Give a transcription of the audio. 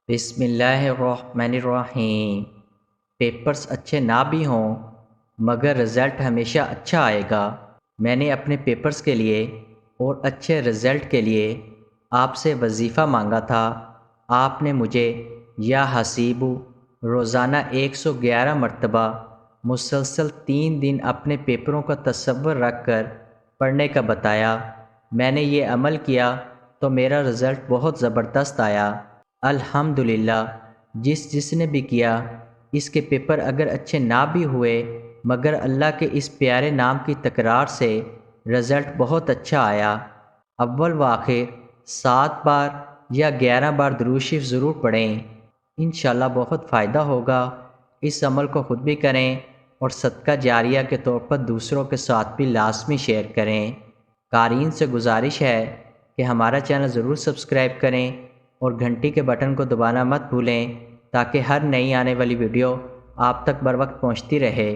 بسم اللہ الرحمن الرحیم۔ پیپرز اچھے نہ بھی ہوں مگر رزلٹ ہمیشہ اچھا آئے گا۔ میں نے اپنے پیپرز کے لیے اور اچھے رزلٹ کے لیے آپ سے وظیفہ مانگا تھا۔ آپ نے مجھے یا حسیبو روزانہ 111 مرتبہ مسلسل 3 دن اپنے پیپروں کا تصور رکھ کر پڑھنے کا بتایا۔ میں نے یہ عمل کیا تو میرا رزلٹ بہت زبردست آیا۔ الحمدللہ، جس نے بھی کیا اس کے پیپر اگر اچھے نہ بھی ہوئے مگر اللہ کے اس پیارے نام کی تکرار سے رزلٹ بہت اچھا آیا۔ اول و آخر 7 بار یا 11 بار درود شریف ضرور پڑھیں، انشاءاللہ بہت فائدہ ہوگا۔ اس عمل کو خود بھی کریں اور صدقہ جاریہ کے طور پر دوسروں کے ساتھ بھی لازمی شیئر کریں۔ قارئین سے گزارش ہے کہ ہمارا چینل ضرور سبسکرائب کریں اور گھنٹی کے بٹن کو دبانا مت بھولیں تاکہ ہر نئی آنے والی ویڈیو آپ تک بر وقت پہنچتی رہے۔